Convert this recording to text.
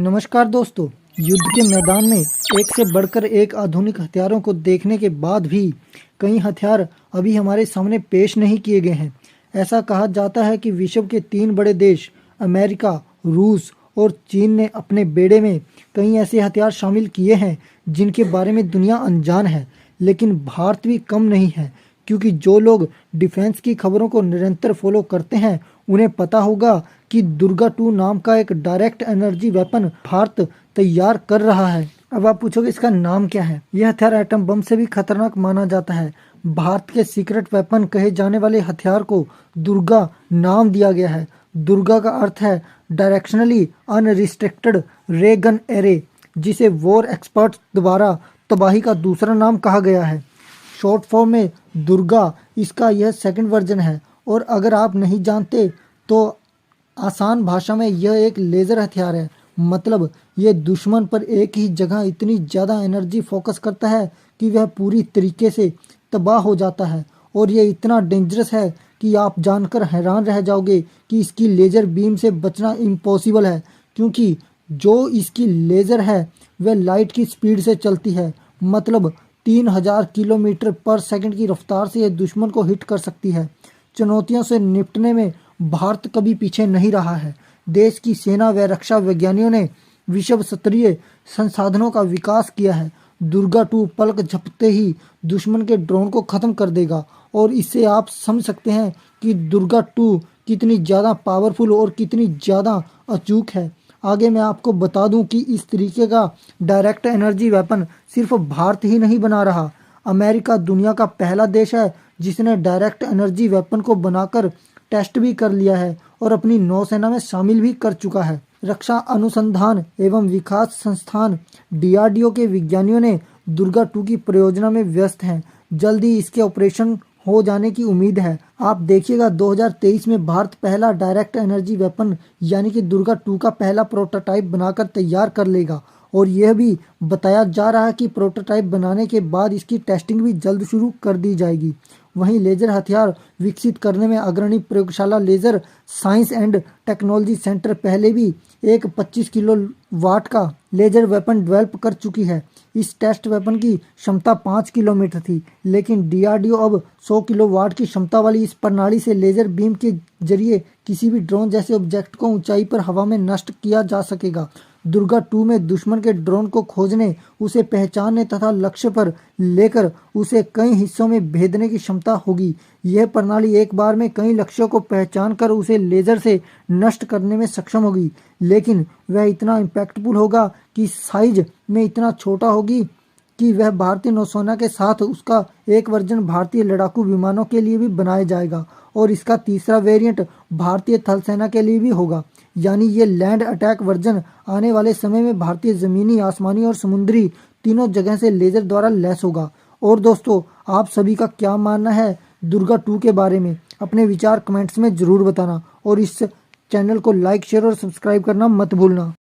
नमस्कार दोस्तों। युद्ध के मैदान में एक से बढ़कर एक आधुनिक हथियारों को देखने के बाद भी कई हथियार अभी हमारे सामने पेश नहीं किए गए हैं। ऐसा कहा जाता है कि विश्व के 3 बड़े देश अमेरिका, रूस और चीन ने अपने बेड़े में कई ऐसे हथियार शामिल किए हैं जिनके बारे में दुनिया अनजान है। लेकिन भारत भी कम नहीं है, क्योंकि जो लोग डिफेंस की खबरों को निरंतर फॉलो करते हैं उन्हें पता होगा कि दुर्गा 2 नाम का एक डायरेक्ट एनर्जी वेपन भारत तैयार कर रहा है। अब आप पूछोगे इसका नाम क्या है। यह हथियार एटम बम से भी खतरनाक माना जाता है। भारत के सीक्रेट वेपन कहे जाने वाले हथियार को दुर्गा नाम दिया गया है। दुर्गा का अर्थ है डायरेक्शनली अनरिस्ट्रिक्टेड रे गन एरे, जिसे वॉर एक्सपर्ट्स द्वारा तबाही का दूसरा नाम कहा गया है। शॉर्ट फॉर्म में दुर्गा इसका यह सेकंड वर्जन है। और अगर आप नहीं जानते तो आसान भाषा में यह एक लेज़र हथियार है। मतलब ये दुश्मन पर एक ही जगह इतनी ज़्यादा एनर्जी फोकस करता है कि वह पूरी तरीके से तबाह हो जाता है। और ये इतना डेंजरस है कि आप जानकर हैरान रह जाओगे कि इसकी लेज़र बीम से बचना इम्पॉसिबल है, क्योंकि जो इसकी लेज़र है वह लाइट की स्पीड से चलती है। मतलब 3000 किलोमीटर पर सेकंड की रफ्तार से यह दुश्मन को हिट कर सकती है। चुनौतियों से निपटने में भारत कभी पीछे नहीं रहा है। देश की सेना व रक्षा वैज्ञानिकों ने विश्व स्तरीय संसाधनों का विकास किया है। दुर्गा 2 पलक झपकते ही दुश्मन के ड्रोन को खत्म कर देगा। और इससे आप समझ सकते हैं कि दुर्गा 2 कितनी ज़्यादा पावरफुल और कितनी ज़्यादा अचूक है। आगे मैं आपको बता दूं कि इस तरीके का डायरेक्ट एनर्जी वेपन सिर्फ भारत ही नहीं बना रहा। अमेरिका दुनिया का पहला देश है जिसने डायरेक्ट एनर्जी वेपन को बनाकर टेस्ट भी कर लिया है और अपनी नौसेना में शामिल भी कर चुका है। रक्षा अनुसंधान एवं विकास संस्थान DRDO के विज्ञानियों ने दुर्गा 2 की परियोजना में व्यस्त हैं। जल्द ही इसके ऑपरेशन हो जाने की उम्मीद है। आप देखिएगा 2023 में भारत पहला डायरेक्ट एनर्जी वेपन यानी कि दुर्गा 2 का पहला प्रोटोटाइप बनाकर तैयार कर लेगा। और यह भी बताया जा रहा है कि प्रोटोटाइप बनाने के बाद इसकी टेस्टिंग भी जल्द शुरू कर दी जाएगी। वहीं लेजर हथियार विकसित करने में अग्रणी प्रयोगशाला laser science and technology centre पहले भी एक 25 किलो वाट का लेजर वेपन डेवलप कर चुकी है। इस टेस्ट वेपन की क्षमता 5 किलोमीटर थी, लेकिन DRDO अब 100 किलो वाट की क्षमता वाली इस प्रणाली से लेजर बीम के जरिए किसी भी ड्रोन जैसे ऑब्जेक्ट को ऊंचाई पर हवा में नष्ट किया जा सकेगा। दुर्गा 2 में दुश्मन के ड्रोन को खोजने, उसे पहचानने तथा लक्ष्य पर लेकर उसे कई हिस्सों में भेदने की क्षमता होगी। यह प्रणाली एक बार में कई लक्ष्यों को पहचान कर उसे लेजर से नष्ट करने में सक्षम होगी। लेकिन वह इतना इम्पैक्टफुल होगा कि साइज में इतना छोटा होगी कि वह भारतीय नौसेना के साथ उसका एक वर्जन भारतीय लड़ाकू विमानों के लिए भी बनाया जाएगा। और इसका तीसरा वेरिएंट भारतीय थल सेना के लिए भी होगा। यानी ये लैंड अटैक वर्जन आने वाले समय में भारतीय ज़मीनी, आसमानी और समुद्री तीनों जगह से लेजर द्वारा लैस होगा। और दोस्तों, आप सभी का क्या मानना है दुर्गा 2 के बारे में? अपने विचार कमेंट्स में ज़रूर बताना और इस चैनल को लाइक, शेयर और सब्सक्राइब करना मत भूलना।